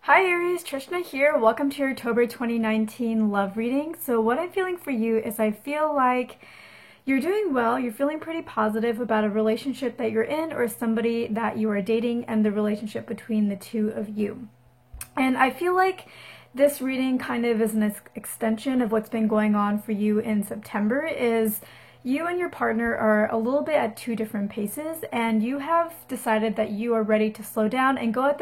Hi Aries, Trishna here. Welcome to your October 2019 love reading. So what I'm feeling for you is I feel like you're doing well, you're feeling pretty positive about a relationship that you're in or somebody that you are dating and the relationship between the two of you. And I feel like this reading kind of is an extension of what's been going on for you in September. Is you and your partner are a little bit at two different paces, and you have decided that you are ready to slow down and go at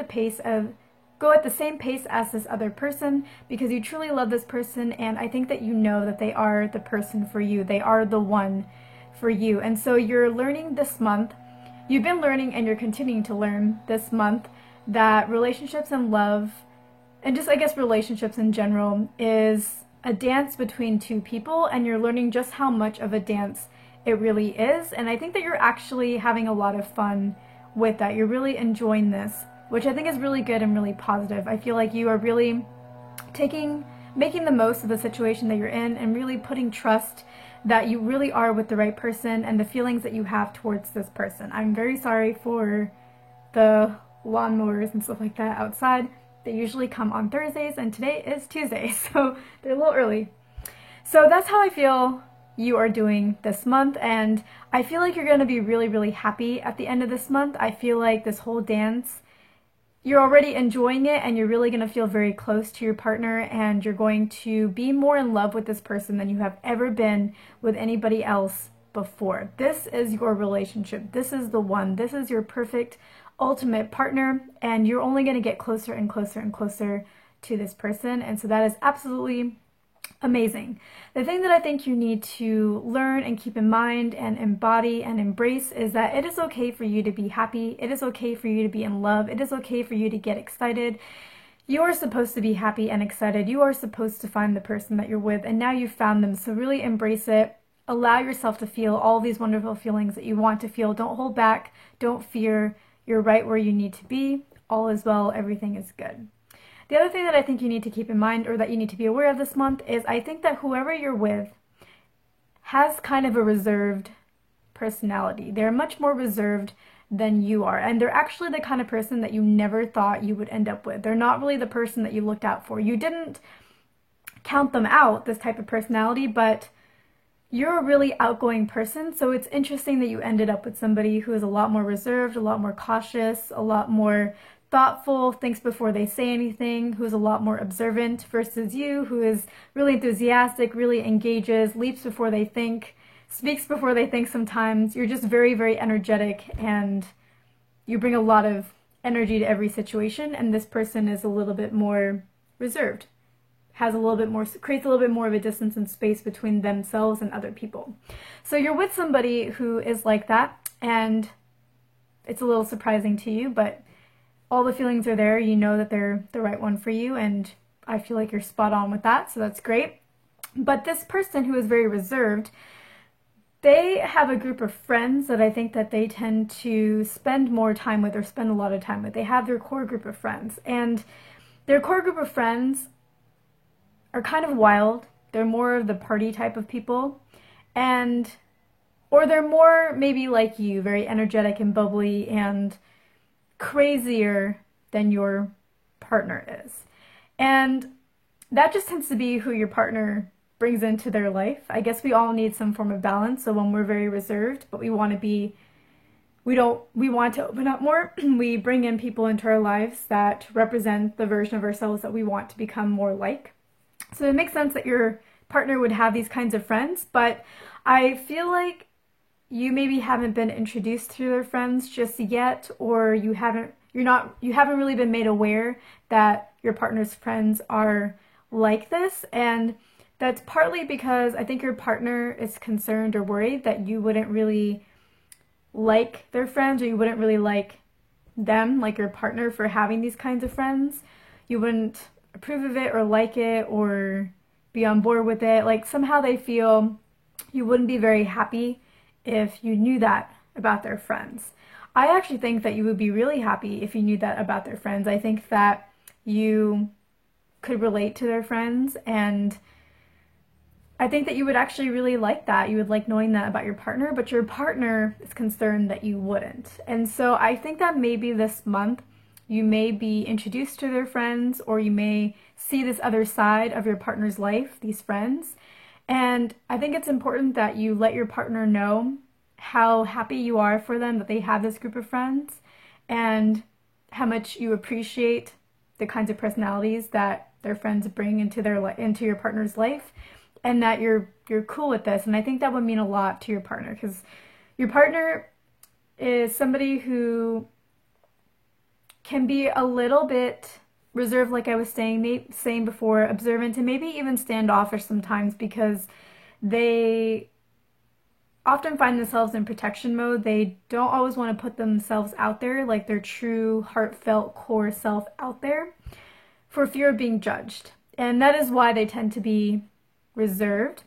the same pace as this other person because you truly love this person, and I think that you know that they are the person for you. They are the one for you. And so you're learning this month, you've been learning and you're continuing to learn this month that relationships and love, and just I guess relationships in general, is a dance between two people, and you're learning just how much of a dance it really is. And I think that you're actually having a lot of fun with that. You're really enjoying this, which I think is really good and really positive. I feel like you are really making the most of the situation that you're in and really putting trust that you really are with the right person and the feelings that you have towards this person. I'm very sorry for the lawnmowers and stuff like that outside. They usually come on Thursdays and today is Tuesday, so they're a little early. So that's how I feel you are doing this month, and I feel like you're going to be really, really happy at the end of this month. I feel like this whole dance, you're already enjoying it, and you're really going to feel very close to your partner, and you're going to be more in love with this person than you have ever been with anybody else before. This is your relationship. This is the one. This is your perfect, ultimate partner, and you're only going to get closer and closer and closer to this person, and so that is absolutely amazing. The thing that I think you need to learn and keep in mind and embody and embrace is that it is okay for you to be happy. It is okay for you to be in love. It is okay for you to get excited. You are supposed to be happy and excited. You are supposed to find the person that you're with, and now you've found them. So really embrace it. Allow yourself to feel all these wonderful feelings that you want to feel. Don't hold back. Don't fear. You're right where you need to be. All is well. Everything is good. The other thing that I think you need to keep in mind, or that you need to be aware of this month, is I think that whoever you're with has kind of a reserved personality. They're much more reserved than you are, and they're actually the kind of person that you never thought you would end up with. They're not really the person that you looked out for. You didn't count them out, this type of personality, but you're a really outgoing person, so it's interesting that you ended up with somebody who is a lot more reserved, a lot more cautious, a lot more thoughtful, thinks before they say anything, who's a lot more observant versus you, who is really enthusiastic, really engages, leaps before they think, speaks before they think sometimes. You're just very, very energetic, and you bring a lot of energy to every situation, and this person is a little bit more reserved, has a little bit more, creates a little bit more of a distance and space between themselves and other people. So you're with somebody who is like that, and it's a little surprising to you, but all the feelings are there. You know that they're the right one for you, and I feel like you're spot on with that, so that's great. But this person who is very reserved, they have a group of friends that I think that they tend to spend more time with, or spend a lot of time with. They have their core group of friends, and their core group of friends are kind of wild. They're more of the party type of people, or they're more maybe like you, very energetic and bubbly and crazier than your partner is. And that just tends to be who your partner brings into their life. I guess we all need some form of balance. So when we're very reserved, but we want to open up more, we bring in people into our lives that represent the version of ourselves that we want to become more like. So it makes sense that your partner would have these kinds of friends, but I feel like you maybe haven't been introduced to their friends just yet, or you haven't really been made aware that your partner's friends are like this. And that's partly because I think your partner is concerned or worried that you wouldn't really like their friends, or you wouldn't really like them, like your partner, for having these kinds of friends. You wouldn't approve of it or like it or be on board with it. Like somehow they feel you wouldn't be very happy if you knew that about their friends. I actually think that you would be really happy if you knew that about their friends. I think that you could relate to their friends, and I think that you would actually really like that. You would like knowing that about your partner, but your partner is concerned that you wouldn't. And so I think that maybe this month you may be introduced to their friends, or you may see this other side of your partner's life, these friends. And I think it's important that you let your partner know how happy you are for them that they have this group of friends, and how much you appreciate the kinds of personalities that their friends bring into your partner's life, and that you're cool with this. And I think that would mean a lot to your partner, because your partner is somebody who can be a little bit reserved, like I was saying before, observant, and maybe even standoffish sometimes, because they often find themselves in protection mode. They don't always want to put themselves out there, like their true, heartfelt, core self out there, for fear of being judged. And that is why they tend to be reserved.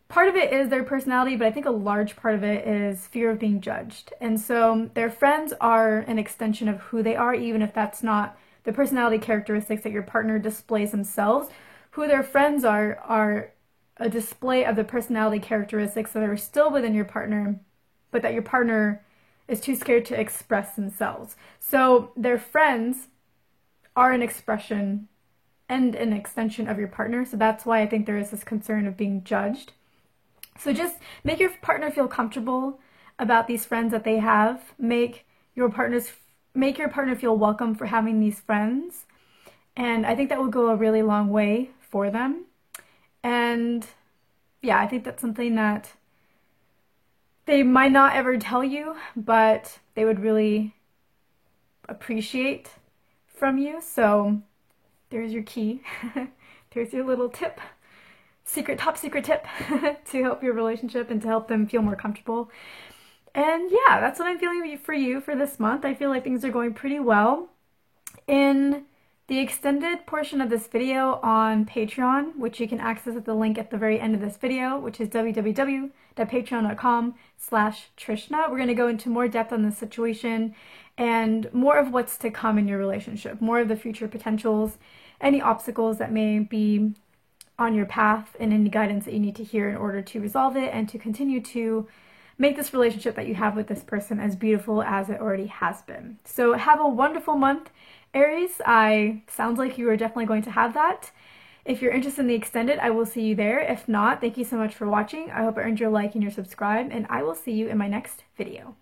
Part of it is their personality, but I think a large part of it is fear of being judged. And so their friends are an extension of who they are, even if that's not the personality characteristics that your partner displays themselves. Who their friends are a display of the personality characteristics that are still within your partner, but that your partner is too scared to express themselves. So their friends are an expression and an extension of your partner. So that's why I think there is this concern of being judged. So just make your partner feel comfortable about these friends that they have. Make your partner feel welcome for having these friends. And I think that will go a really long way for them. And yeah, I think that's something that they might not ever tell you, but they would really appreciate from you. So there's your key. There's your little tip. Top secret tip to help your relationship and to help them feel more comfortable. And yeah, that's what I'm feeling for you for this month. I feel like things are going pretty well. In the extended portion of this video on Patreon, which you can access at the link at the very end of this video, which is www.patreon.com/Trishna, we're going to go into more depth on this situation and more of what's to come in your relationship, more of the future potentials, any obstacles that may be on your path, and any guidance that you need to hear in order to resolve it and to continue to make this relationship that you have with this person as beautiful as it already has been. So have a wonderful month, Aries. Sounds like you are definitely going to have that. If you're interested in the extended, I will see you there. If not, thank you so much for watching. I hope it earned your like and your subscribe, and I will see you in my next video.